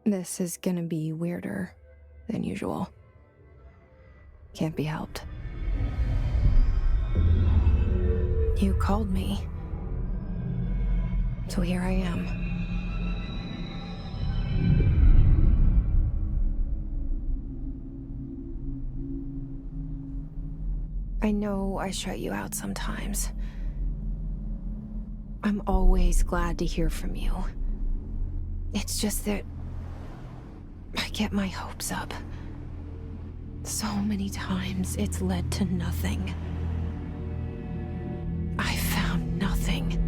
This is gonna be weirder than usual. Can't be helped. You called me. So here I am. I know I shut you out sometimes. I'm always glad to hear from you. It's just that I get my hopes up. So many times it's led to nothing. I found nothing.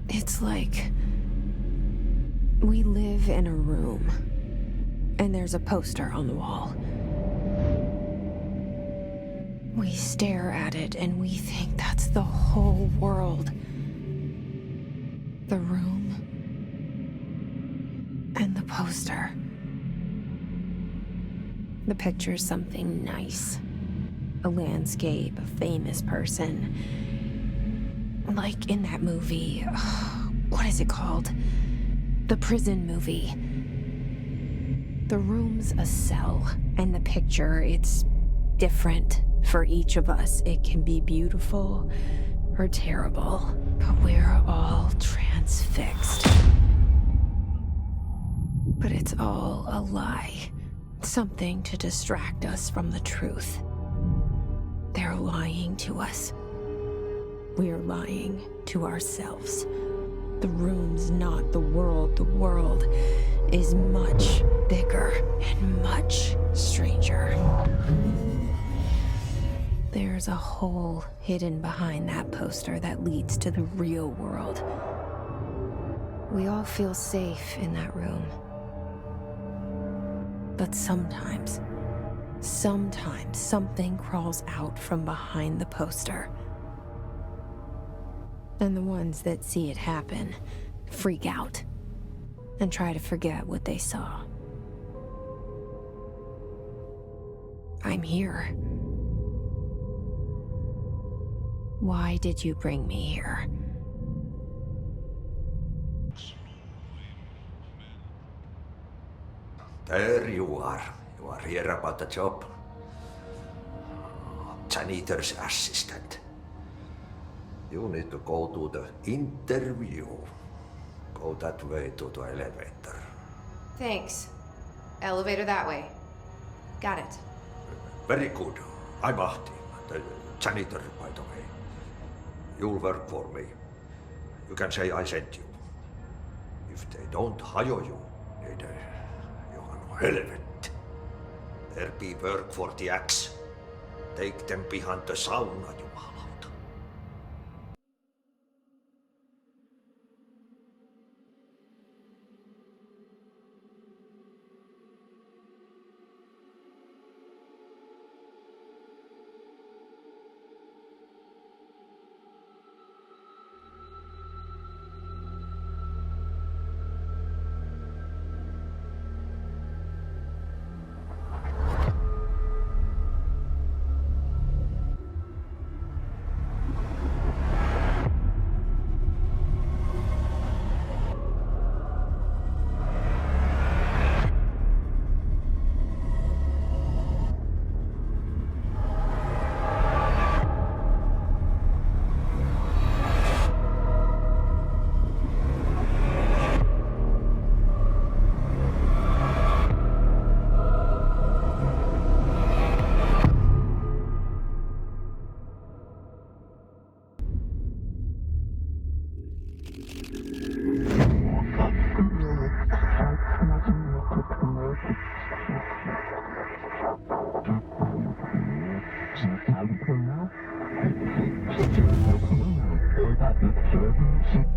It's like we live in a room, and there's a poster on the wall. We stare at it and we think that's the whole world. The room and the poster. The picture's something nice. A landscape, a famous person. Like in that movie, what is it called? The prison movie. The room's a cell, and the picture, it's different for each of us. It can be beautiful or terrible, but we're all transfixed. But it's all a lie. Something to distract us from the truth. They're lying to us. We're lying to ourselves. The room's not the world. The world is much bigger and much stranger. There's a hole hidden behind that poster that leads to the real world. We all feel safe in that room. But sometimes something crawls out from behind the poster. And the ones that see it happen freak out and try to forget what they saw. I'm here. Why did you bring me here? There you are. You are here about the job. Janitor's assistant. You need to go to the interview. Go that way to the elevator. Thanks. Elevator that way. Got it. Very good. I'm Ahti, the janitor, by the way. You'll work for me. You can say I sent you. If they don't hire you, you are no helvet. There be work for the axe. Take them behind the sauna, you halauta.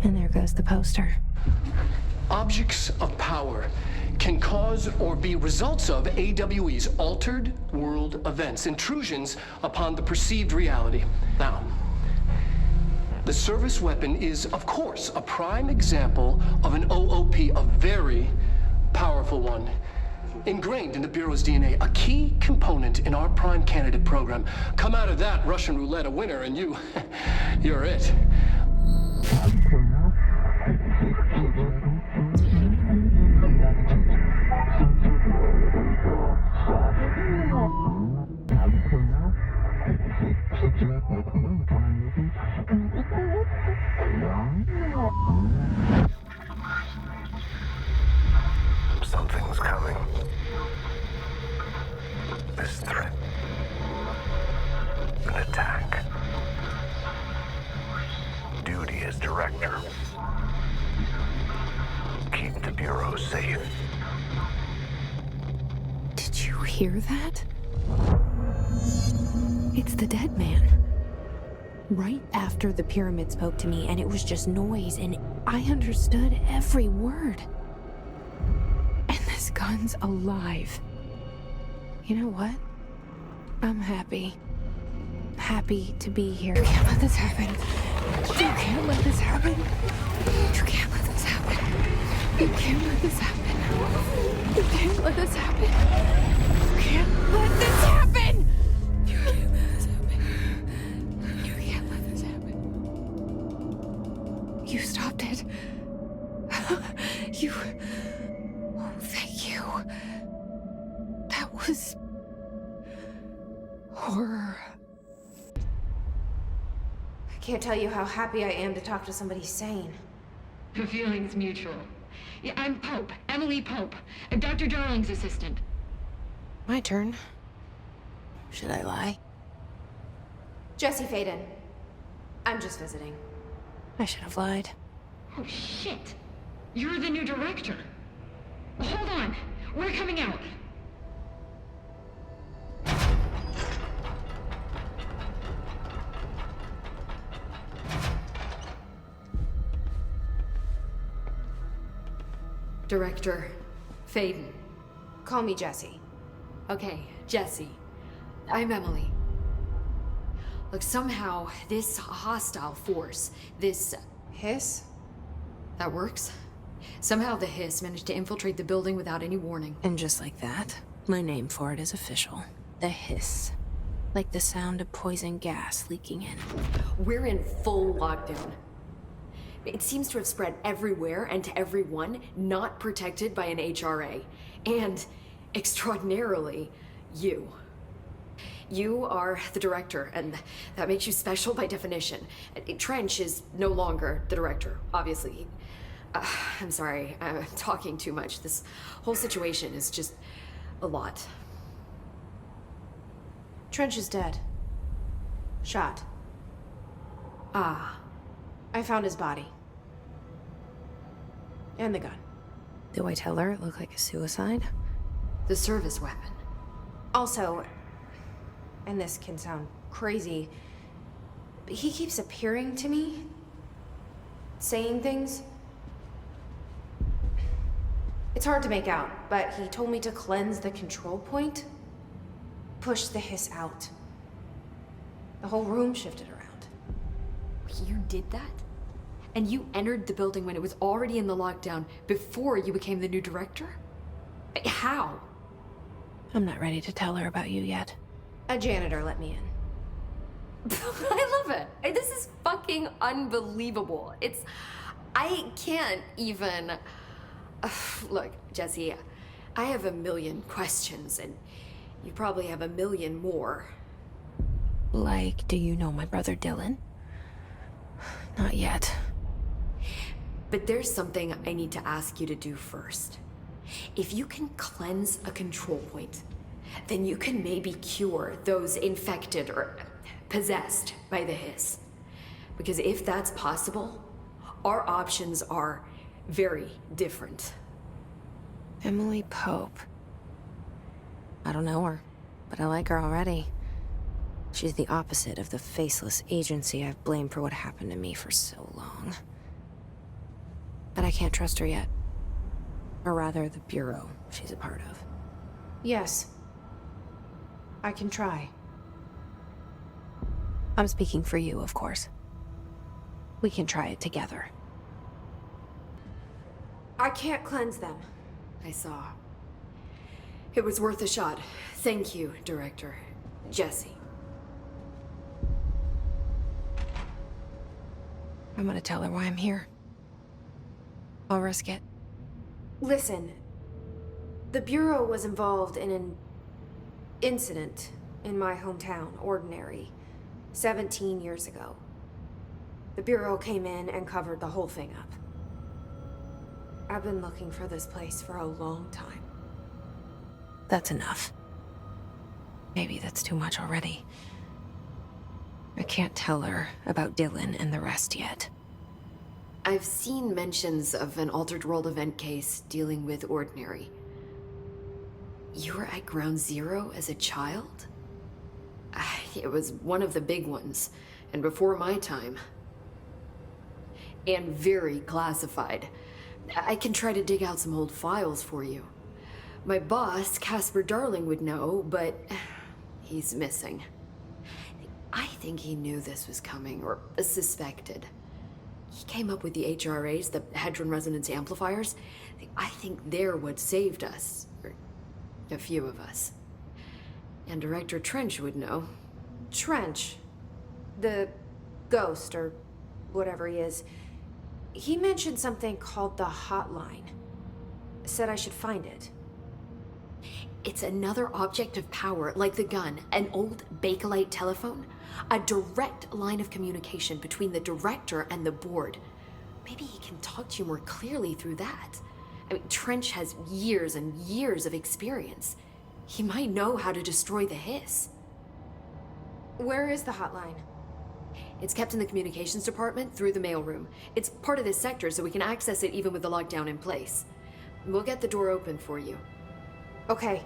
And there goes the poster. Objects of power can cause or be results of AWE's altered world events, intrusions upon the perceived reality. Now, the service weapon is, of course, a prime example of an OOP, a very powerful one. Ingrained in the Bureau's DNA, a key component in our prime candidate program. Come out of that Russian roulette a winner and you're it. Director. Keep the Bureau safe. Did you hear that? It's the dead man. Right after the pyramid spoke to me, and it was just noise, and I understood every word. And this gun's alive. You know what? I'm happy. Happy to be here. You can't let this happen. You can't let this happen. You can't let this happen. You can't let this happen. You can't let this happen. You can't let this happen. You can't let this happen. You can't let this happen. You stopped it. You... Oh, thank you. That was... horror. I can't tell you how happy I am to talk to somebody sane. The feeling's mutual. Yeah, I'm Pope, Emily Pope, Dr. Darling's assistant. My turn. Should I lie? Jesse Faden. I'm just visiting. I should have lied. Oh, shit. You're the new director. Hold on. We're coming out. Director Faden. Call me Jesse. Okay, Jesse. I'm Emily. Look, somehow this hostile force, this... Hiss? that works? Somehow the Hiss managed to infiltrate the building without any warning. And just like that, my name for it is official. The Hiss. Like the sound of poison gas leaking in. We're in full lockdown. It seems to have spread everywhere and to everyone not protected by an HRA. And, extraordinarily, you. You are the director, and that makes you special by definition. Trench is no longer the director, obviously. I'm sorry, I'm talking too much. This whole situation is just a lot. Trench is dead. Shot. Ah. I found his body. And the gun. Do I tell her it looked like a suicide? The service weapon. Also, and this can sound crazy, but he keeps appearing to me, saying things. It's hard to make out, but he told me to cleanse the control point, push the Hiss out. The whole room shifted around. You did that? And you entered the building when it was already in the lockdown before you became the new director? How? I'm not ready to tell her about you yet. A janitor let me in. I love it. This is fucking unbelievable. I can't even... Look, Jesse, I have a million questions, and you probably have a million more. Like, do you know my brother Dylan? Not yet. But there's something I need to ask you to do first. If you can cleanse a control point, then you can maybe cure those infected or possessed by the Hiss. Because if that's possible, our options are very different. Emily Pope. I don't know her, but I like her already. She's the opposite of the faceless agency I've blamed for what happened to me for so long. But I can't trust her yet. Or rather, the Bureau she's a part of. Yes. I can try. I'm speaking for you, of course. We can try it together. I can't cleanse them. I saw. It was worth a shot. Thank you, Director. Jesse. I'm gonna tell her why I'm here. I'll risk it. Listen, the Bureau was involved in an incident in my hometown, Ordinary, 17 years ago. The Bureau came in and covered the whole thing up. I've been looking for this place for a long time. That's enough. Maybe that's too much already. I can't tell her about Dylan and the rest yet. I've seen mentions of an Altered World event case dealing with Ordinary. You were at Ground Zero as a child? It was one of the big ones, and before my time. And very classified. I can try to dig out some old files for you. My boss, Casper Darling, would know, but he's missing. I think he knew this was coming, or suspected. He came up with the HRAs, the Hadron Resonance Amplifiers. I think they're what saved us. Or a few of us. And Director Trench would know. Trench. The ghost, or whatever he is. He mentioned something called the Hotline. Said I should find it. It's another object of power, like the gun, an old Bakelite telephone. A direct line of communication between the director and the board. Maybe he can talk to you more clearly through that. I mean, Trench has years and years of experience. He might know how to destroy the Hiss. Where is the Hotline? It's kept in the communications department through the mailroom. It's part of this sector, so we can access it even with the lockdown in place. We'll get the door open for you. Okay,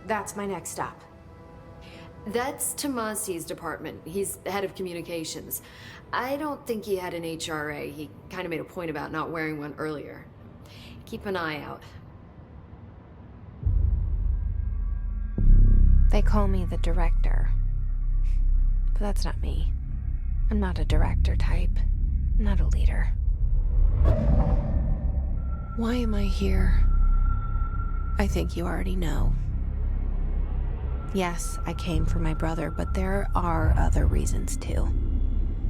that's my next stop. That's Tomasi's department. He's head of communications. I don't think he had an HRA. He kind of made a point about not wearing one earlier. Keep an eye out. They call me the director. But that's not me. I'm not a director type. I'm not a leader. Why am I here? I think you already know. Yes, I came for my brother, but there are other reasons too.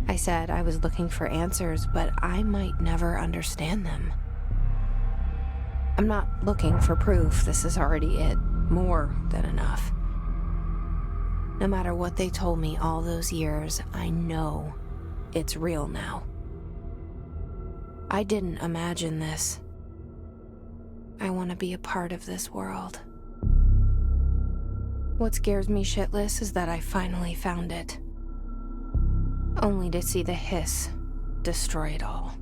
I said I was looking for answers, but I might never understand them. I'm not looking for proof. This is already it. More than enough. No matter what they told me all those years, I know it's real now. I didn't imagine this. I want to be a part of this world. What scares me shitless is that I finally found it. Only to see the Hiss destroy it all.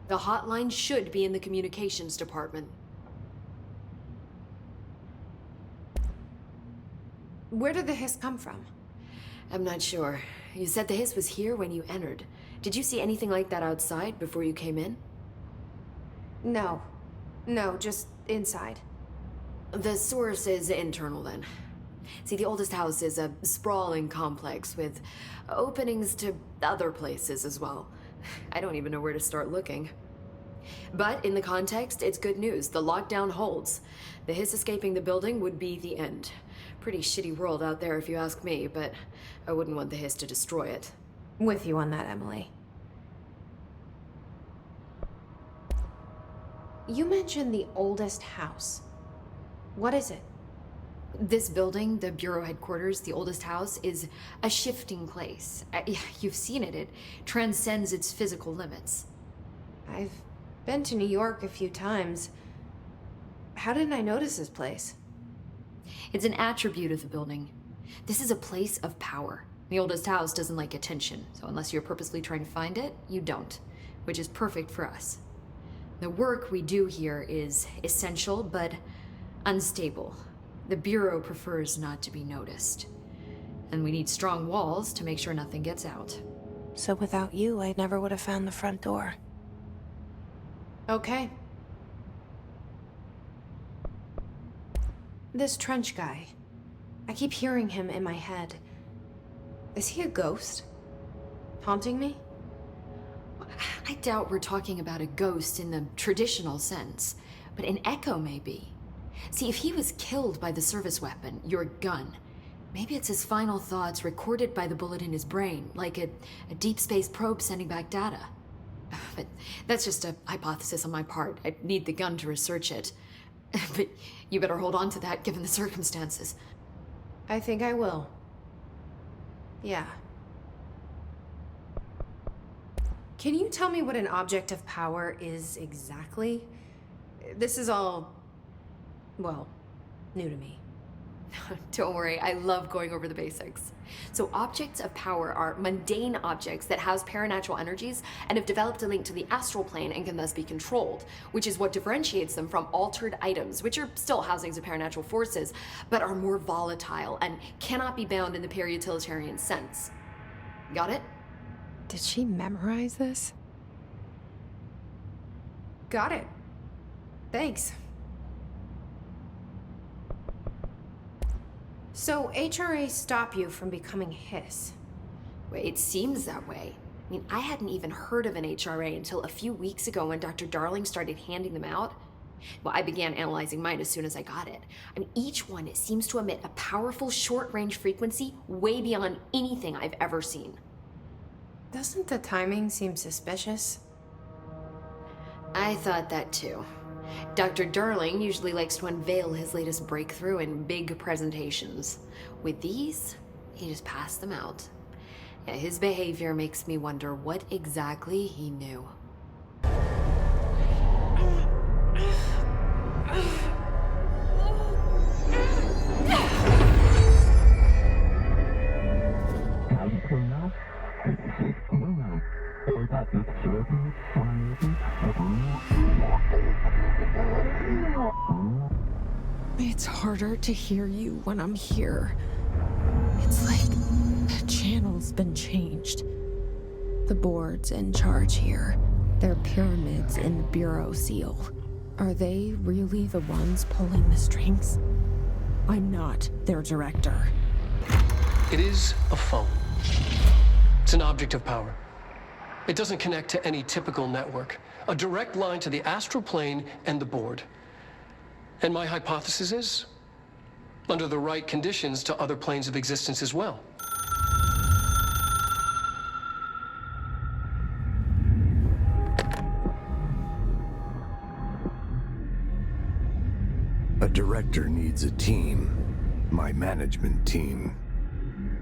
The hotline should be in the communications department. Where did the Hiss come from? I'm not sure. You said the Hiss was here when you entered. Did you see anything like that outside before you came in? No. No, just inside. The source is internal then. See, the oldest house is a sprawling complex with openings to other places as well. I don't even know where to start looking. But in the context, it's good news. The lockdown holds. The Hiss escaping the building would be the end. Pretty shitty world out there if you ask me, but I wouldn't want the Hiss to destroy it. With you on that, Emily. You mentioned the oldest house. What is it? This building, the Bureau headquarters, the oldest house, is a shifting place. You've seen it. It transcends its physical limits. I've been to New York a few times. How didn't I notice this place? It's an attribute of the building. This is a place of power. The oldest house doesn't like attention, so unless you're purposely trying to find it, you don't, which is perfect for us. The work we do here is essential, but unstable. The Bureau prefers not to be noticed. And we need strong walls to make sure nothing gets out. So without you, I never would have found the front door. Okay. This Trench guy. I keep hearing him in my head. Is he a ghost? Haunting me? I doubt we're talking about a ghost in the traditional sense, but an echo maybe. See, if he was killed by the service weapon, your gun, maybe it's his final thoughts recorded by the bullet in his brain, like a deep space probe sending back data. But that's just a hypothesis on my part. I'd need the gun to research it. But you better hold on to that given the circumstances. I think I will. Yeah. Can you tell me what an object of power is exactly? This is all, well, new to me. Don't worry, I love going over the basics. So objects of power are mundane objects that house paranatural energies and have developed a link to the astral plane and can thus be controlled, which is what differentiates them from altered items, which are still housings of paranatural forces, but are more volatile and cannot be bound in the peri-utilitarian sense. Got it? Did she memorize this? Got it. Thanks. So HRA stop you from becoming Hiss? Well, it seems that way. I mean, I hadn't even heard of an HRA until a few weeks ago when Dr. Darling started handing them out. Well, I began analyzing mine as soon as I got it. I mean, each one seems to emit a powerful short-range frequency way beyond anything I've ever seen. Doesn't the timing seem suspicious? I thought that too. Dr. Darling usually likes to unveil his latest breakthrough in big presentations. With these, he just passed them out. Yeah, his behavior makes me wonder what exactly he knew. It's harder to hear you when I'm here. It's like the channel's been changed. The board's in charge here. They're pyramids in the Bureau seal. Are they really the ones pulling the strings? I'm not their director. It is a phone. It's an object of power. It doesn't connect to any typical network. A direct line to the astral plane and the board. And my hypothesis is, under the right conditions, to other planes of existence as well. A director needs a team. My management team.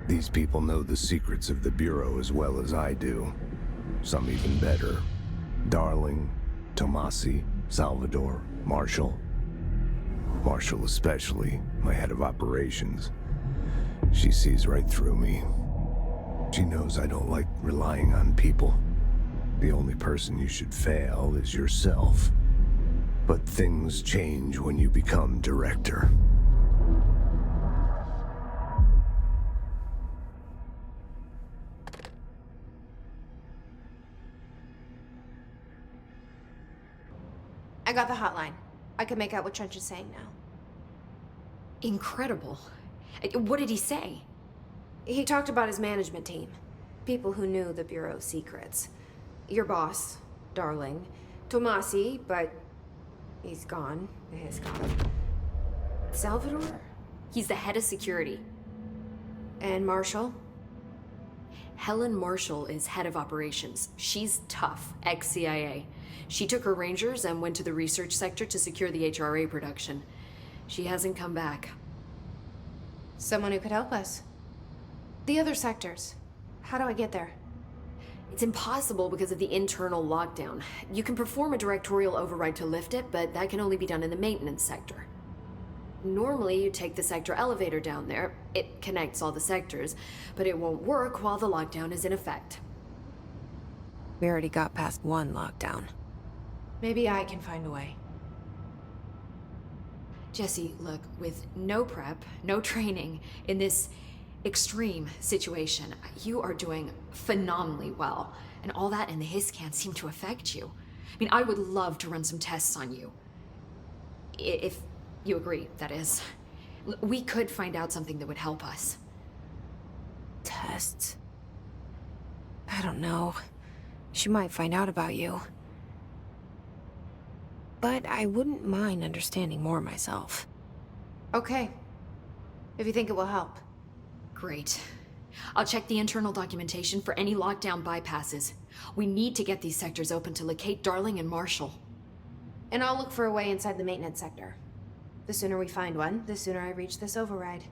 These people know the secrets of the Bureau as well as I do. Some even better. Darling, Tomasi, Salvador, Marshall. Marshall especially, my head of operations. She sees right through me. She knows I don't like relying on people. The only person you should fail is yourself. But things change when you become director. I got the hotline. I can make out what Trench is saying now. Incredible. What did he say? He talked about his management team. People who knew the Bureau's secrets. Your boss, Darling. Tomasi, but he's gone. He's gone. Salvador? He's the head of security. And Marshall? Helen Marshall is head of operations. She's tough, ex-CIA. She took her Rangers and went to the research sector to secure the HRA production. She hasn't come back. Someone who could help us. The other sectors. How do I get there? It's impossible because of the internal lockdown. You can perform a directorial override to lift it, but that can only be done in the maintenance sector. Normally, you take the sector elevator down there. It connects all the sectors, but it won't work while the lockdown is in effect. We already got past one lockdown. Maybe I can find a way. Jesse, look, with no prep, no training, in this extreme situation, you are doing phenomenally well. And all that and the Hiss can't seem to affect you. I mean, I would love to run some tests on you. If you agree, that is. We could find out something that would help us. Tests? I don't know. She might find out about you. But I wouldn't mind understanding more myself. Okay. If you think it will help. Great. I'll check the internal documentation for any lockdown bypasses. We need to get these sectors open to locate Darling and Marshall. And I'll look for a way inside the maintenance sector. The sooner we find one, the sooner I reach this override.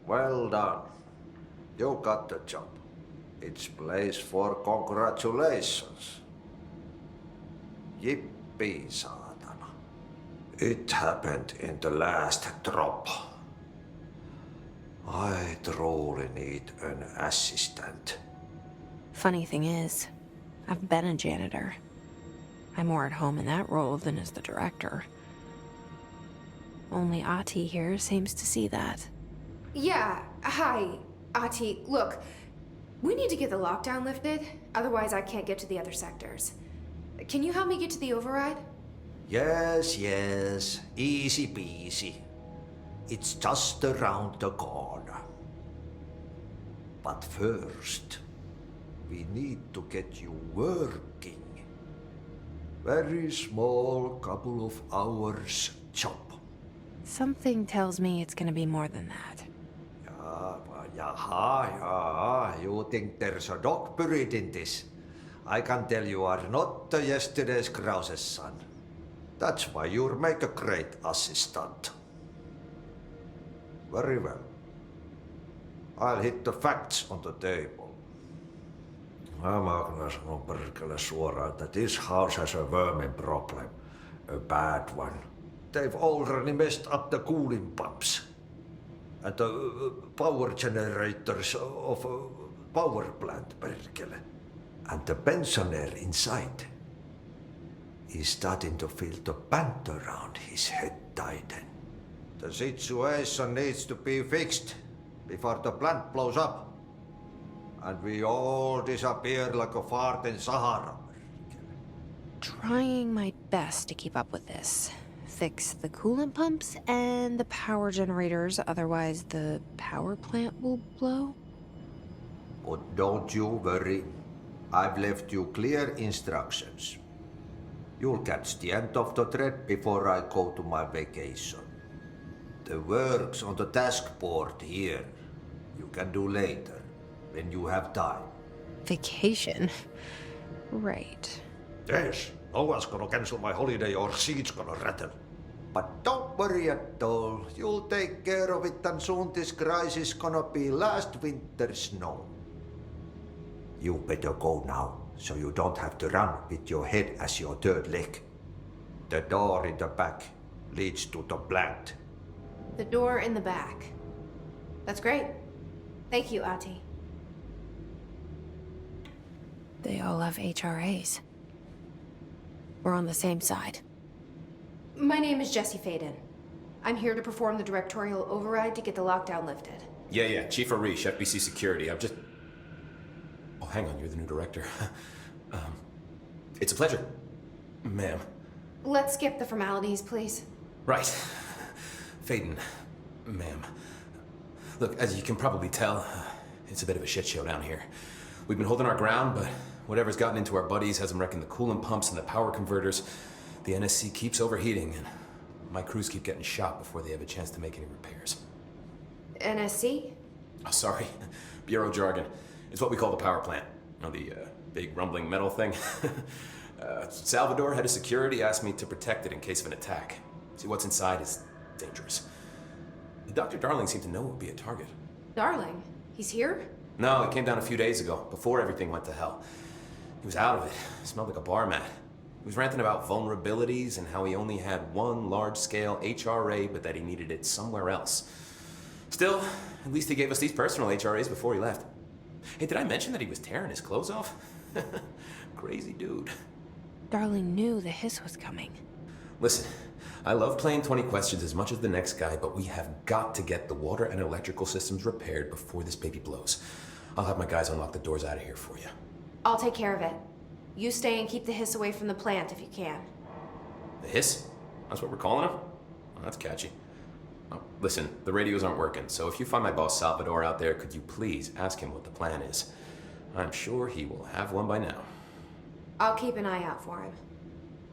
Well done. You got the job. It's place for congratulations. Yippee, saatana. It happened in the last drop. I truly need an assistant. Funny thing is, I've been a janitor. I'm more at home in that role than as the director. Only Ahti here seems to see that. Yeah, hi, Ahti. Look, we need to get the lockdown lifted, otherwise I can't get to the other sectors. Can you help me get to the override? Yes, easy peasy. It's just around the corner. But first, we need to get you working. Very small, couple of hours job. Something tells me it's gonna be more than that. Yaha, you think there's a dog buried in this? I can tell you are not yesterday's Krause's son. That's why you'll make a great assistant. Very well. I'll hit the facts on the table. Mä kyllä sanon perkele suoraan, that this house has a vermin problem. A bad one. They've already messed up the cooling pumps. And the power generators of a power plant, perkele. And the pensioner inside is starting to feel the band around his head tighten. The situation needs to be fixed before the plant blows up. And we all disappear like a fart in Sahara. Trying my best to keep up with this. Fix the coolant pumps and the power generators, otherwise the power plant will blow. But don't you worry. I've left you clear instructions. You'll catch the end of the thread before I go to my vacation. The work's on the task board here. You can do later, when you have time. Vacation? Right. Yes, no one's gonna cancel my holiday or seat's gonna rattle. But don't worry at all. You'll take care of it and soon this crisis gonna be last winter's snow. You better go now, so you don't have to run with your head as your third leg. The door in the back leads to the plant. The door in the back. That's great. Thank you, Ahti. They all have HRAs. We're on the same side. My name is Jesse Faden. I'm here to perform the directorial override to get the lockdown lifted. Yeah, Chief Arish, FBC Security. I'm just... Oh, hang on, you're the new director. It's a pleasure, ma'am. Let's skip the formalities, please. Right. Faden, ma'am. Look, as you can probably tell, it's a bit of a shit show down here. We've been holding our ground, but whatever's gotten into our buddies has them wrecking the coolant pumps and the power converters. The NSC keeps overheating, and my crews keep getting shot before they have a chance to make any repairs. NSC? Oh, sorry. Bureau jargon. It's what we call the power plant. You know, the big rumbling metal thing? Salvador, head of security, asked me to protect it in case of an attack. See, what's inside is dangerous. Dr. Darling seemed to know it would be a target. Darling, he's here? No, it came down a few days ago, before everything went to hell. He was out of it. Smelled like a bar mat. He was ranting about vulnerabilities and how he only had one large-scale HRA, but that he needed it somewhere else. Still, at least he gave us these personal HRAs before he left. Hey, did I mention that he was tearing his clothes off? Crazy dude. Darling knew the hiss was coming. Listen, I love playing 20 questions as much as the next guy, but we have got to get the water and electrical systems repaired before this baby blows. I'll have my guys unlock the doors out of here for you. I'll take care of it. You stay and keep the hiss away from the plant if you can. The hiss? That's what we're calling him? Oh, that's catchy. Oh, listen, the radios aren't working, so if you find my boss Salvador out there, could you please ask him what the plan is? I'm sure he will have one by now. I'll keep an eye out for him.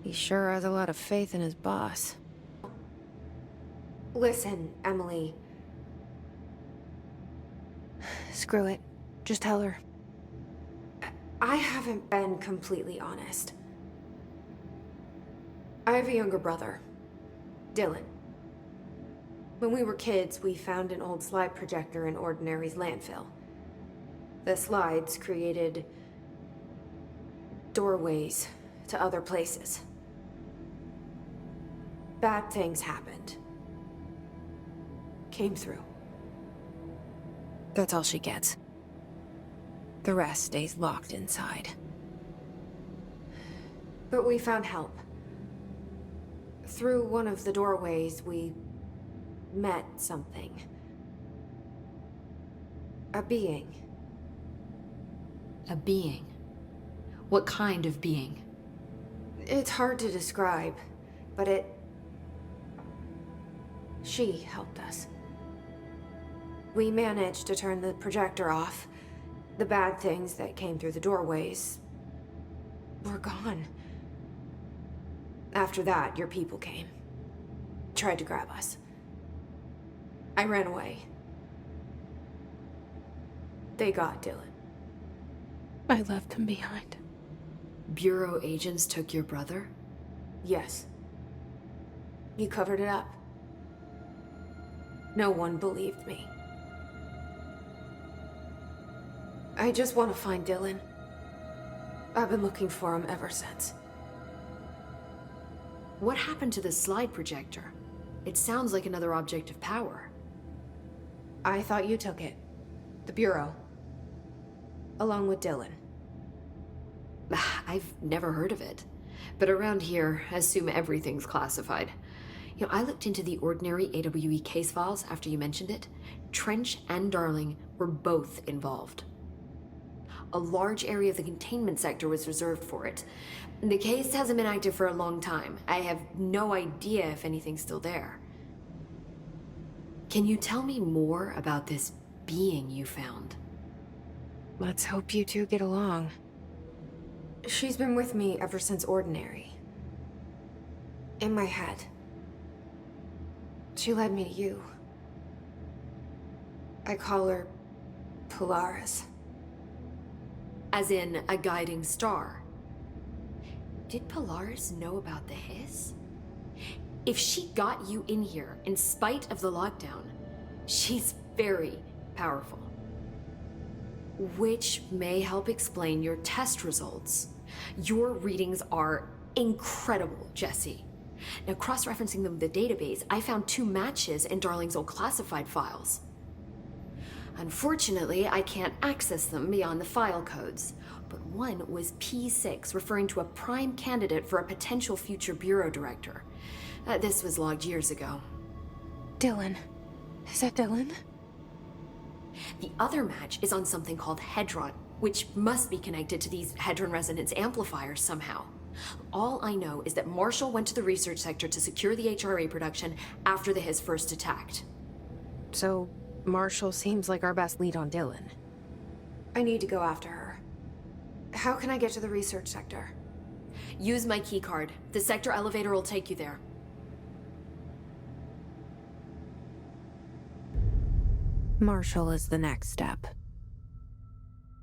He sure has a lot of faith in his boss. Listen, Emily. Screw it. Just tell her. I haven't been completely honest. I have a younger brother, Dylan. When we were kids, we found an old slide projector in Ordinary's landfill. The slides created doorways to other places. Bad things happened. Came through. That's all she gets. The rest stays locked inside. But we found help. Through one of the doorways, we met something. A being. A being? What kind of being? It's hard to describe, but she helped us. We managed to turn the projector off. The bad things that came through the doorways were gone. After that, your people came. Tried to grab us. I ran away. They got Dylan. I left him behind. Bureau agents took your brother? Yes. You covered it up. No one believed me. I just want to find Dylan. I've been looking for him ever since. What happened to the slide projector? It sounds like another object of power. I thought you took it. The Bureau. Along with Dylan. I've never heard of it. But around here, I assume everything's classified. You know, I looked into the Ordinary AWE case files after you mentioned it. Trench and Darling were both involved. A large area of the containment sector was reserved for it. The case hasn't been active for a long time. I have no idea if anything's still there. Can you tell me more about this being you found? Let's hope you two get along. She's been with me ever since Ordinary. In my head. She led me to you. I call her Polaris. As in a guiding star. Did Polaris know about the hiss? If she got you in here in spite of the lockdown, she's very powerful. Which may help explain your test results. Your readings are incredible, Jesse. Now, cross-referencing them with the database, I found 2 matches in Darling's old classified files. Unfortunately, I can't access them beyond the file codes, but one was P6, referring to a prime candidate for a potential future bureau director. This was logged years ago. Dylan. Is that Dylan? The other match is on something called Hedron, which must be connected to these Hedron resonance amplifiers somehow. All I know is that Marshall went to the research sector to secure the HRA production after the Hiss first attacked. So, Marshall seems like our best lead on Dylan. I need to go after her. How can I get to the research sector? Use my keycard. The sector elevator will take you there. Marshall is the next step.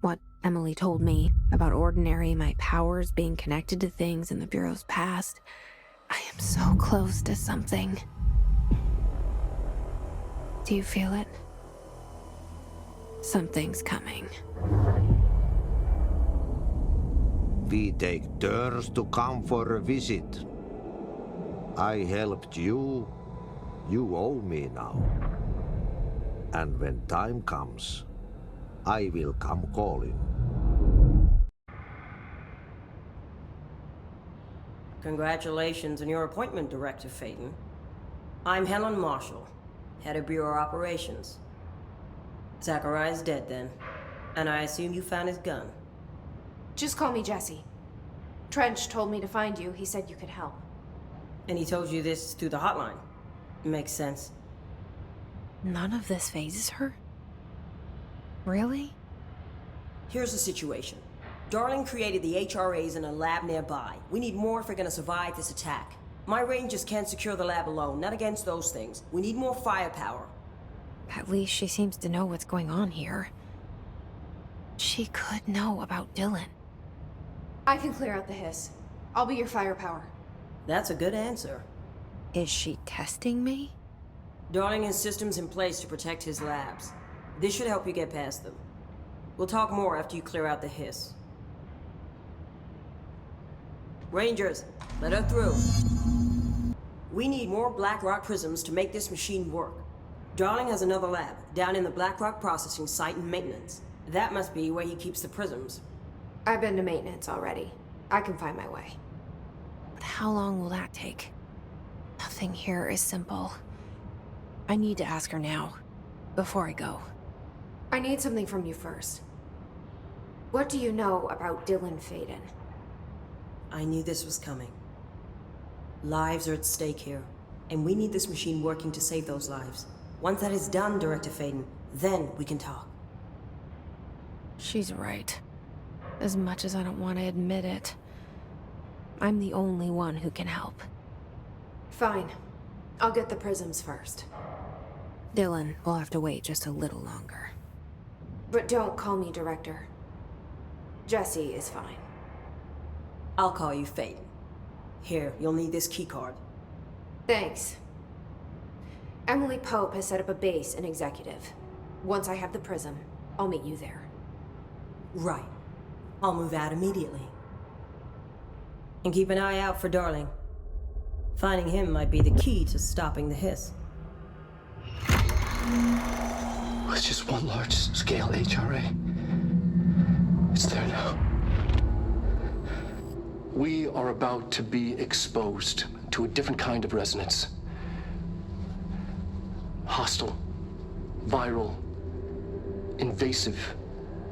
What Emily told me about Ordinary, my powers being connected to things in the Bureau's past. I am so close to something. Do you feel it? Something's coming. We take turns to come for a visit. I helped you. You owe me now. And when time comes, I will come calling. Congratulations on your appointment, Director Faden. I'm Helen Marshall, head of Bureau Operations. Zachariah's dead then, and I assume you found his gun. Just call me Jesse. Trench told me to find you. He said you could help. And he told you this through the hotline. Makes sense. None of this phases her? Really? Here's the situation. Darling created the HRAs in a lab nearby. We need more if we're gonna survive this attack. My rangers can't secure the lab alone, not against those things. We need more firepower. At least she seems to know what's going on here. She could know about Dylan. I can clear out the hiss. I'll be your firepower. That's a good answer. Is she testing me? Darling has systems in place to protect his labs. This should help you get past them. We'll talk more after you clear out the hiss. Rangers, let her through. We need more Blackrock prisms to make this machine work. Darling has another lab, down in the Blackrock processing site and maintenance. That must be where he keeps the prisms. I've been to maintenance already. I can find my way. But how long will that take? Nothing here is simple. I need to ask her now, before I go. I need something from you first. What do you know about Dylan Faden? I knew this was coming. Lives are at stake here, and we need this machine working to save those lives. Once that is done, Director Faden, then we can talk. She's right. As much as I don't want to admit it, I'm the only one who can help. Fine. I'll get the prisms first. Dylan will have to wait just a little longer. But don't call me Director. Jesse is fine. I'll call you Faden. Here, you'll need this keycard. Thanks. Emily Pope has set up a base in Executive. Once I have the prism, I'll meet you there. Right. I'll move out immediately. And keep an eye out for Darling. Finding him might be the key to stopping the hiss. It's just one large-scale HRA. It's there now. We are about to be exposed to a different kind of resonance. Hostile, viral, invasive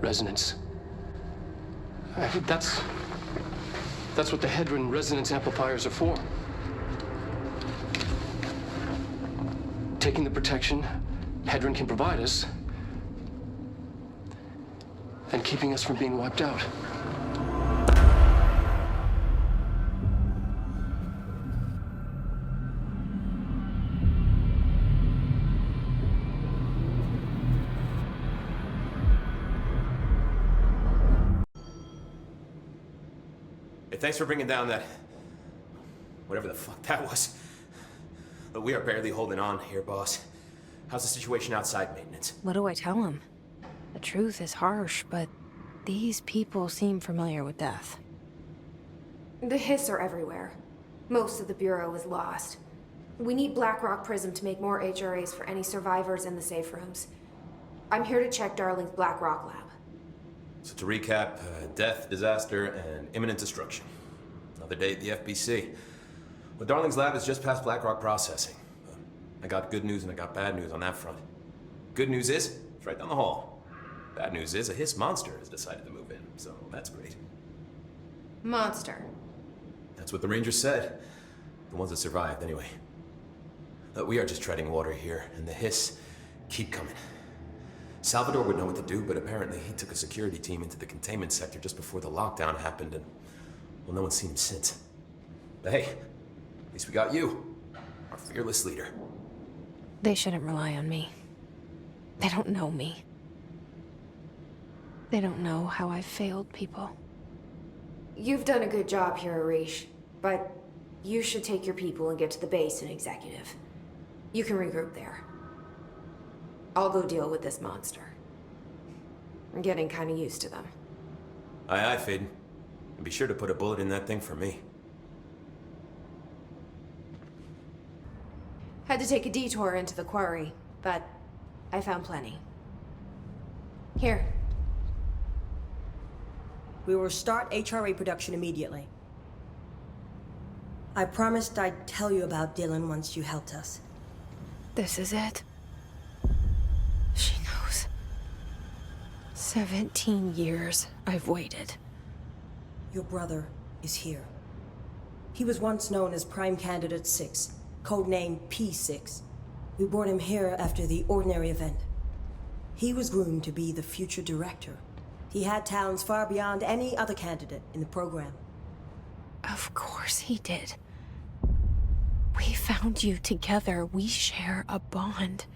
resonance. That's what the Hedron resonance amplifiers are for. Taking the protection Hedron can provide us, and keeping us from being wiped out. Hey, thanks for bringing down that... whatever the fuck that was. But we are barely holding on here, boss. How's the situation outside maintenance? What do I tell him? The truth is harsh, but these people seem familiar with death. The hiss are everywhere. Most of the Bureau is lost. We need Blackrock Prism to make more HRAs for any survivors in the safe rooms. I'm here to check Darling's Blackrock lab. So to recap, death, disaster, and imminent destruction. Another day at the FBC. Well, Darling's lab is just past Blackrock processing. I got good news and I got bad news on that front. Good news is, it's right down the hall. Bad news is, a hiss monster has decided to move in, so that's great. Monster. That's what the Rangers said. The ones that survived, anyway. But we are just treading water here, and the hiss keep coming. Salvador would know what to do, but apparently he took a security team into the containment sector just before the lockdown happened, and, well, no one's seen him since. But hey, at least we got you, our fearless leader. They shouldn't rely on me. They don't know me. They don't know how I've failed people. You've done a good job here, Arish, but you should take your people and get to the base and executive. You can regroup there. I'll go deal with this monster. I'm getting kind of used to them. Aye, aye, Faden. And be sure to put a bullet in that thing for me. Had to take a detour into the quarry, but I found plenty. Here. We will start HRA production immediately. I promised I'd tell you about Dylan once you helped us. This is it. She knows. 17 years I've waited. Your brother is here. He was once known as Prime Candidate 6, codenamed P6. We brought him here after the Ordinary event. He was groomed to be the future director. He had talents far beyond any other candidate in the program. Of course he did. We found you together. We share a bond.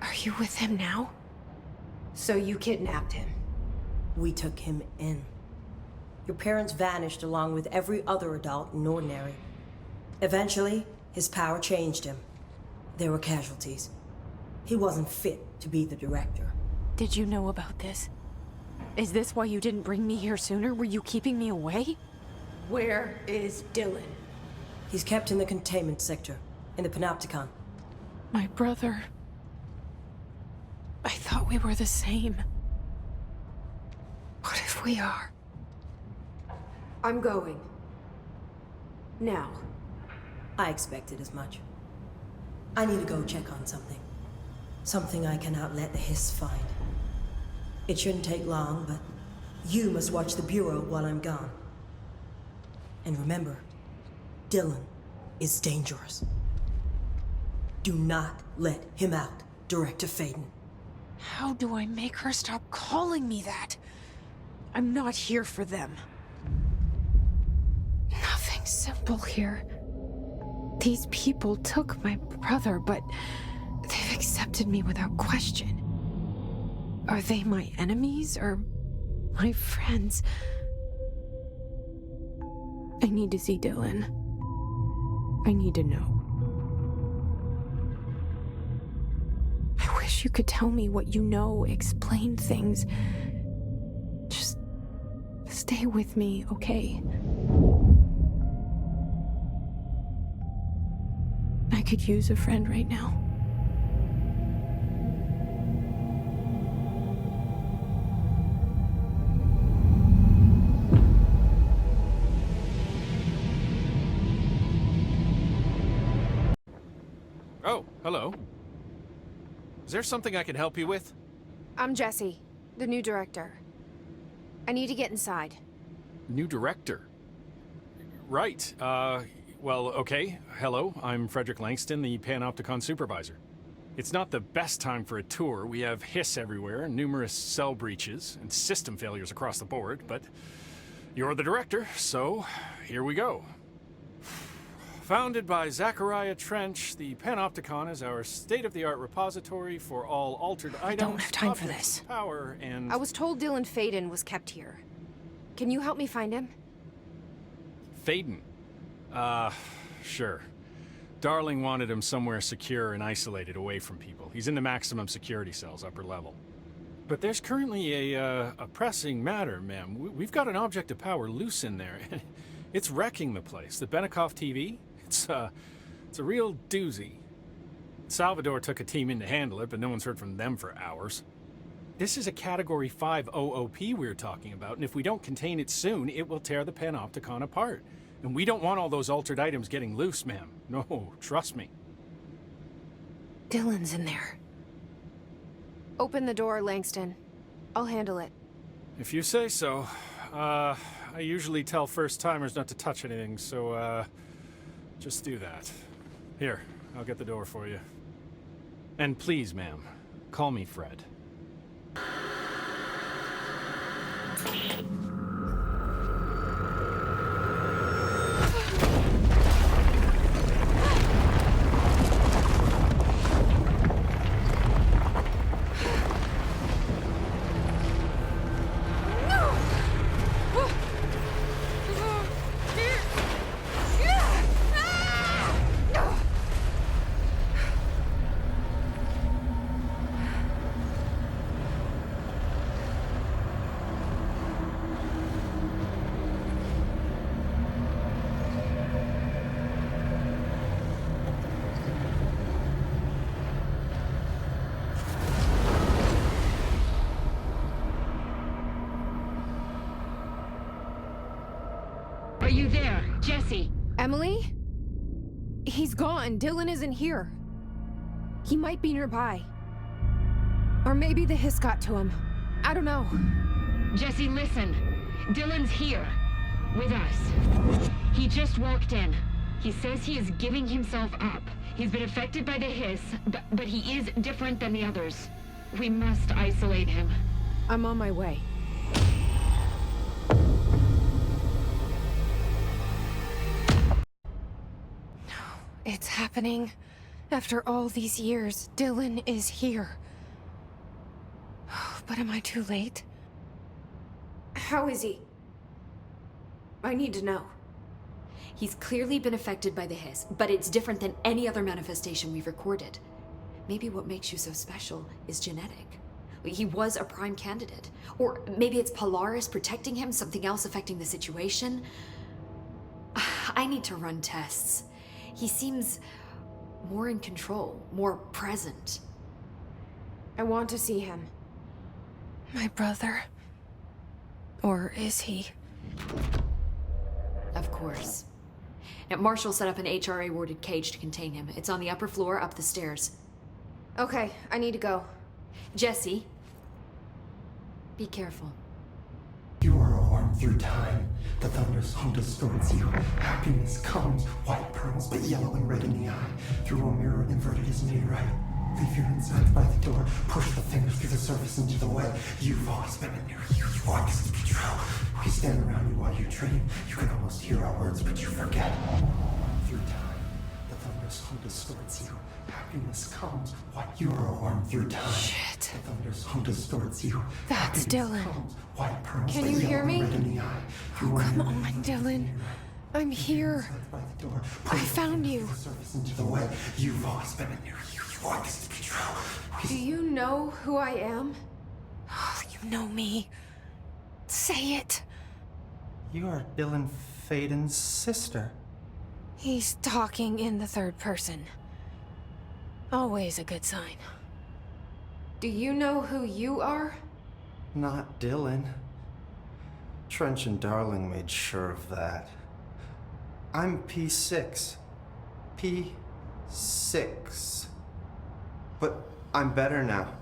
Are you with him now? So you kidnapped him? We took him in. Your parents vanished along with every other adult in Ordinary. Eventually, his power changed him. There were casualties. He wasn't fit to be the director. Did you know about this? Is this why you didn't bring me here sooner? Were you keeping me away? Where is Dylan? He's kept in the containment sector, in the Panopticon. My brother. I thought we were the same. What if we are? I'm going. Now. I expected as much. I need to go check on something. Something I cannot let the Hiss find. It shouldn't take long, but you must watch the Bureau while I'm gone. And remember, Dylan is dangerous. Do not let him out, Director Faden. How do I make her stop calling me that? I'm not here for them. Nothing simple here. These people took my brother, but they've accepted me without question. Are they my enemies or my friends? I need to see Dylan. I need to know. I wish you could tell me what you know, explain things. Just stay with me, okay? I could use a friend right now. Oh, hello. Is there something I can help you with? I'm Jesse, the new director. I need to get inside. New director? Right, well, okay. Hello, I'm Frederick Langston, the Panopticon supervisor. It's not the best time for a tour. We have Hiss everywhere, numerous cell breaches, and system failures across the board, but you're the director, so here we go. Founded by Zachariah Trench, the Panopticon is our state-of-the-art repository for all altered items. I don't have time for objects this. of power, and I was told Dylan Faden was kept here. Can you help me find him? Faden. Sure. Darling wanted him somewhere secure and isolated away from people. He's in the maximum security cells, upper level. But there's currently a pressing matter, ma'am. We've got an object of power loose in there. It's wrecking the place. The Benikoff TV? It's a real doozy. Salvador took a team in to handle it, but no one's heard from them for hours. This is a Category 5 OOP we're talking about, and if we don't contain it soon, it will tear the Panopticon apart. And we don't want all those altered items getting loose, ma'am. No, trust me. Dylan's in there. Open the door, Langston. I'll handle it. If you say so. I usually tell first-timers not to touch anything, so, just do that. Here, I'll get the door for you. And please, ma'am, call me Fred. there? Jesse? Emily? He's gone. Dylan isn't here. He might be nearby. Or maybe the hiss got to him. I don't know. Jesse, listen. Dylan's here. With us. He just walked in. He says he is giving himself up. He's been affected by the hiss, but he is different than the others. We must isolate him. I'm on my way. It's happening. After all these years, Dylan is here. But am I too late? How is he? I need to know. He's clearly been affected by the hiss, but it's different than any other manifestation we've recorded. Maybe what makes you so special is genetic. He was a prime candidate. Or maybe it's Polaris protecting him, something else affecting the situation. I need to run tests. He seems more in control, more present. I want to see him. My brother? Or is he? Of course. Now, Marshall set up an HRA-warded cage to contain him. It's on the upper floor, up the stairs. Okay, I need to go. Jesse, be careful. You are a worm through time. The thunders hum distorts you. Happiness comes, white pearls, but yellow and red in the eye. Through a mirror inverted is made right. Leave your insides by the door. Push the fingers through the surface into the wet. You've always been near you. You want this to be true. We stand around you while you dream. You can almost hear our words, but you forget. Through time, the thunders hum distorts you. Happiness comes, white. You are a worm through time. Shit. The thunders hum distorts you. That's Dylan. Comes, white pearls, Can but you yellow hear and me? red in the eye. Oh, come on, Dylan. I'm here. I found you. Into the way. You've always been in there. You want this to be true. Do you know who I am? Oh, you know me. Say it. You are Dylan Faden's sister. He's talking in the third person. Always a good sign. Do you know who you are? Not Dylan. Trench and Darling made sure of that. I'm P6. P6. But I'm better now.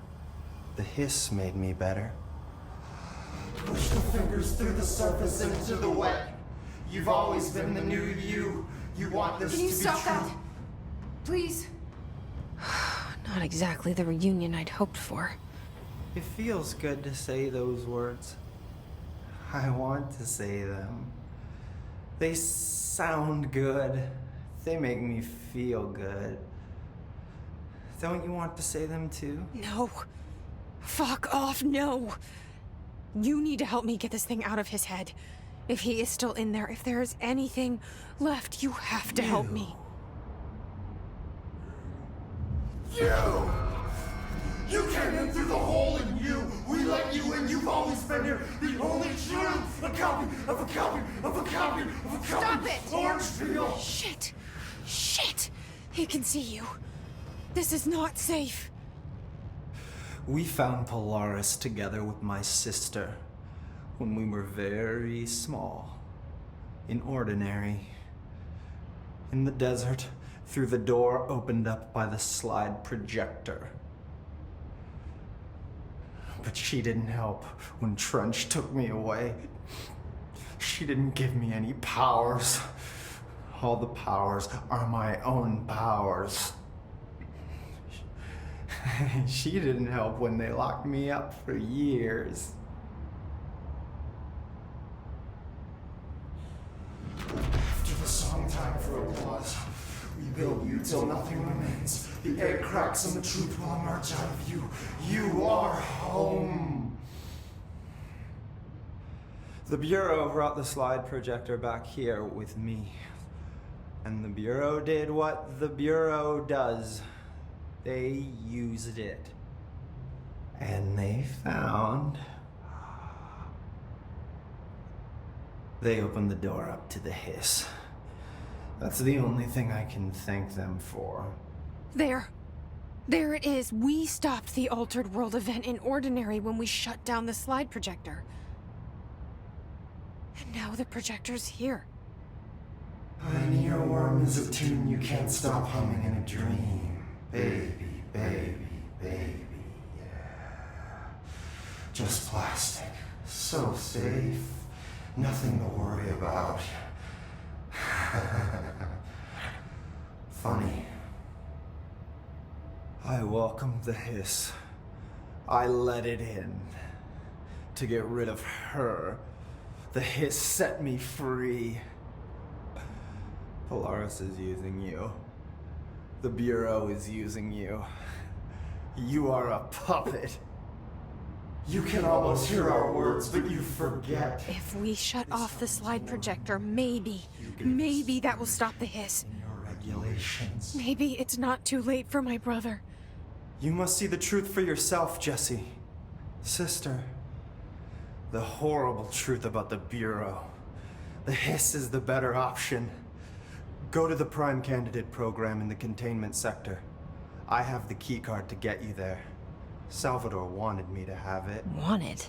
The hiss made me better. Push the fingers through the surface into the wet. You've always been the new you. You want this to be true. Can you stop that? Please? Not exactly the reunion I'd hoped for. It feels good to say those words. I want to say them. They sound good. They make me feel good. Don't you want to say them too? No. Fuck off, no. You need to help me get this thing out of his head. If he is still in there, if there is anything left, you have to help me. You came in through the hole in you. We let you in. You've always been here. The only truth. A copy of a copy of a copy of a copy. Stop it! Orange peel. Shit. Shit. He can see you. This is not safe. We found Polaris together with my sister when we were very small, in Ordinary, in the desert, through the door opened up by the slide projector. But she didn't help when Trench took me away. She didn't give me any powers. All the powers are my own powers. She didn't help when they locked me up for years. After the song time for applause, we build you till nothing remains. The egg cracks and the truth will emerge out of you. You are home. The Bureau brought the slide projector back here with me. And the Bureau did what the Bureau does. They used it. And they found... They opened the door up to the hiss. That's the only thing I can thank them for. There. There it is. We stopped the Altered World event in Ordinary when we shut down the slide projector. And now the projector's here. An earworm is a tune you can't stop humming in a dream. Baby, baby, baby, yeah. Just plastic. So safe. Nothing to worry about. Funny. I welcomed the hiss. I let it in. To get rid of her. The hiss set me free. Polaris is using you. The Bureau is using you. You are a puppet. You can almost hear our words, but you forget. If we shut off the slide projector, maybe that will stop the hiss. Your regulations. Maybe it's not too late for my brother. You must see the truth for yourself, Jesse. Sister. The horrible truth about the Bureau. The hiss is the better option. Go to the Prime Candidate program in the containment sector. I have the keycard to get you there. Salvador wanted me to have it. Wanted?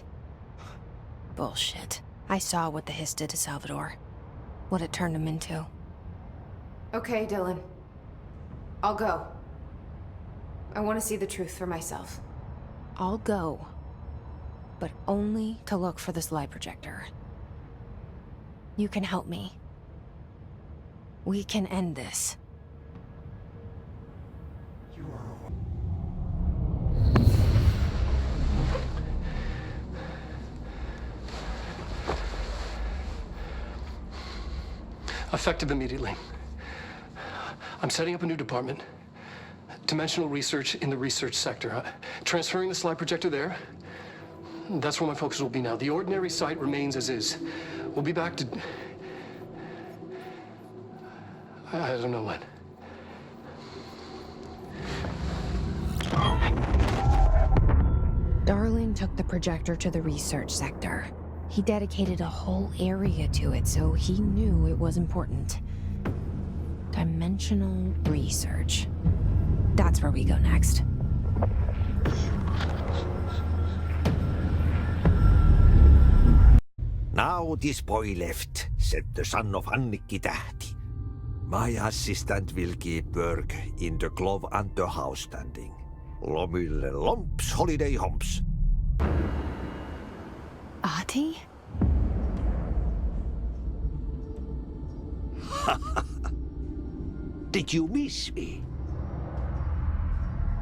Bullshit. I saw what the hiss did to Salvador. What it turned him into. Okay, Dylan. I'll go. I want to see the truth for myself. I'll go. But only to look for the slide projector. You can help me. We can end this. Effective immediately. I'm setting up a new department. Dimensional research in the research sector. Transferring the slide projector there. That's where my focus will be now. The ordinary site remains as is. We'll be back to... I don't know when. Darling took the projector to the research sector. He dedicated a whole area to it, so he knew it was important. Dimensional research. That's where we go next. Now this boy left, said the son of Annikki Tähti. My assistant will keep work in the glove and the house standing. Lomille lomps, holiday humps. Ahti? Did you miss me?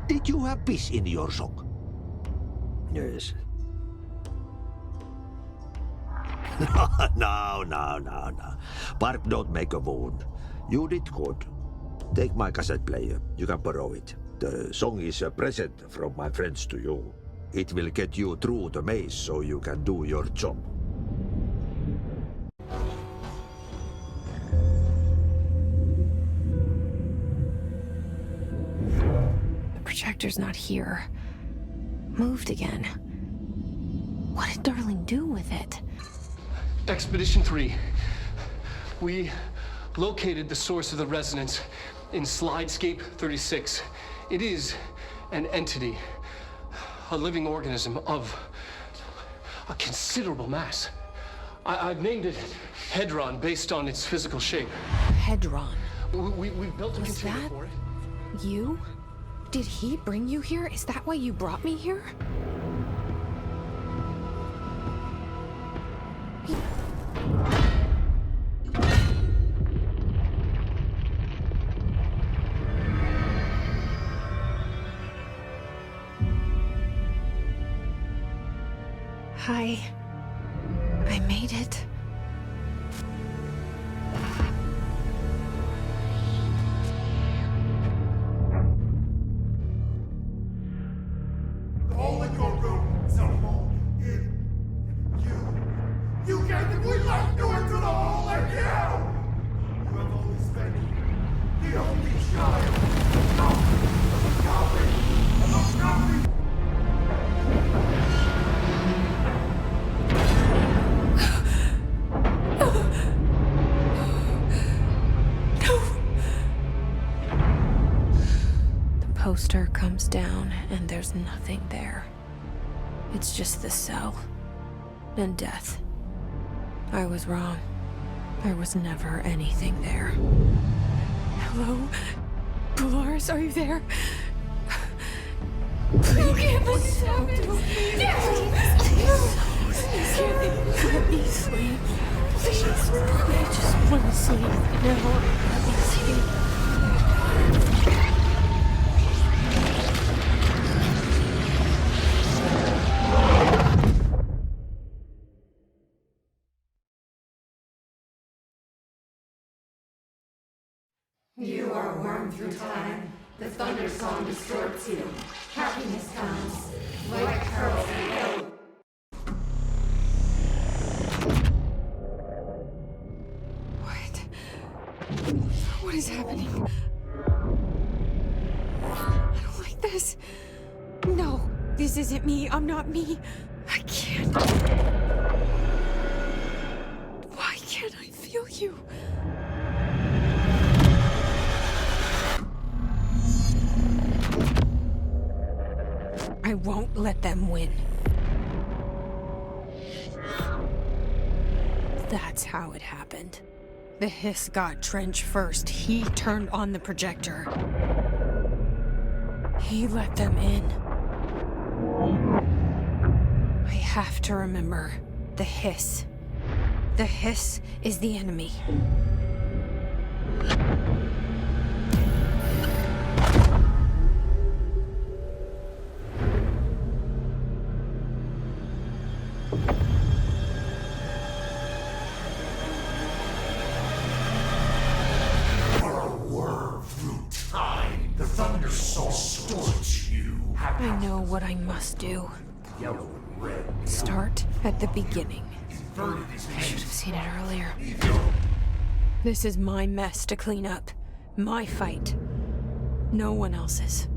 Did you have piss in your sock? Yes. No. Bark don't make a wound. You did good. Take my cassette player. You can borrow it. The song is a present from my friends to you. It will get you through the maze so you can do your job. The projector's not here. Moved again. What did Darling do with it? Expedition 3. We located the source of the resonance in Slidescape 36. It is an entity, a living organism of a considerable mass. I've named it Hedron based on its physical shape. Hedron. We built a container for it. You? Did he bring you here? Is that why you brought me here? I made it. The hole in your room is a hole in you. You gave the green light to enter the hole in you! You have always been the only child of a copy of a copy. Poster comes down, and there's nothing there. It's just the cell. And death. I was wrong. There was never anything there. Hello? Polaris, are you there? Please. You can't let this happen. Please. Let me sleep. Please. I just want to sleep. No, let me sleep. You are worn through time. The thunder song distorts you. Happiness comes. White pearls and yellow. What is happening? I don't like this. No, this isn't me. I'm not me. I can't. Why can't I feel you? I won't let them win. That's how it happened. The Hiss got Trench first. He turned on the projector. He let them in. I have to remember the Hiss. The Hiss is the enemy. I know what I must do. Start at the beginning. I should have seen it earlier. This is my mess to clean up. My fight. No one else's.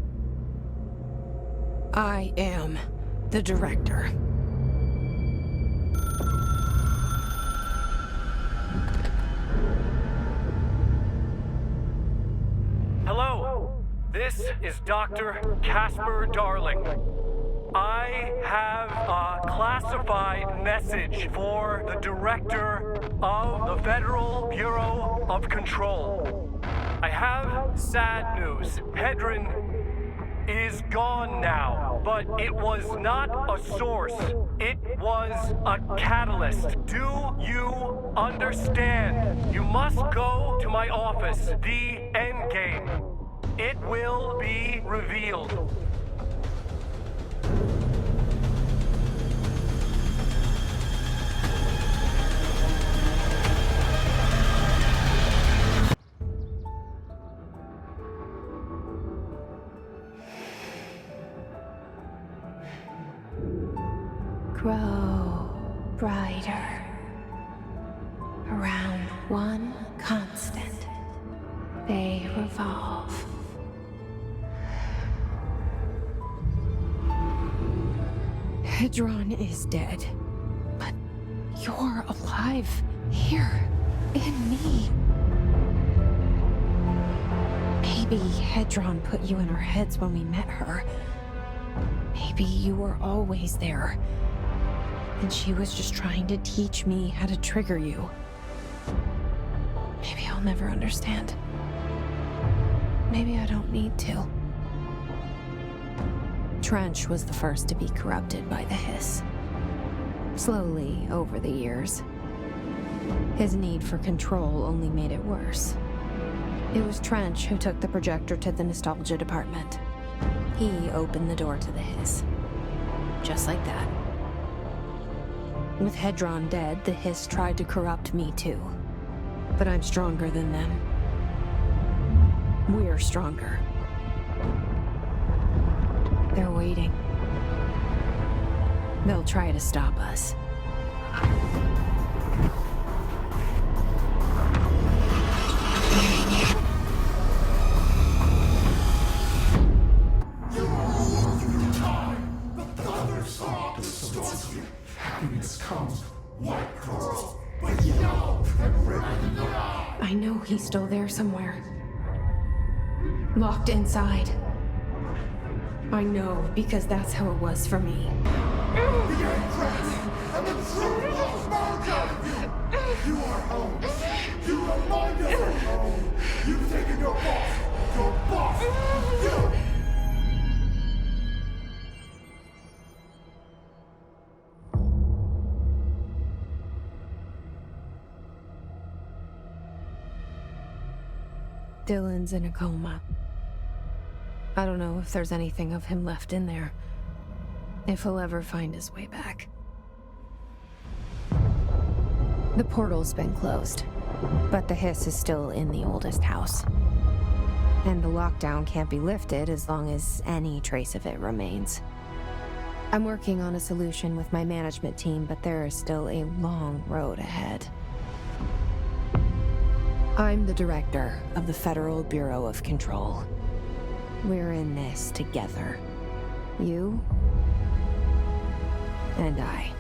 I am the director. Hello, this is Dr. Casper Darling. I have a classified message for the director of the Federal Bureau of Control. I have sad news. Hedron is gone now, but it was not a source. It was a catalyst. Do you understand? You must go to my office, the Endgame. It will be revealed. Grow brighter around one constant. They revolve. Hedron is dead, but you're alive here in me. Maybe Hedron put you in our heads when we met her. Maybe you were always there, and she was just trying to teach me how to trigger you. Maybe I'll never understand. Maybe I don't need to. Trench was the first to be corrupted by the Hiss. Slowly, over the years. His need for control only made it worse. It was Trench who took the projector to the nostalgia department. He opened the door to the Hiss. Just like that. With Hedron dead, the Hiss tried to corrupt me too. But I'm stronger than them. We're stronger. They're waiting. They'll try to stop us. Happiness comes, white pearls, but yellow and red in the eye. I know he's still there somewhere. Locked inside. I know, because that's how it was for me. The Empress and the true America! You are home. You remind us of home! You've taken your boss! Your boss! You! Dylan's in a coma. I don't know if there's anything of him left in there. If he'll ever find his way back. The portal's been closed, but the hiss is still in the oldest house. And the lockdown can't be lifted as long as any trace of it remains. I'm working on a solution with my management team, but there is still a long road ahead. I'm the director of the Federal Bureau of Control. We're in this together. You and I.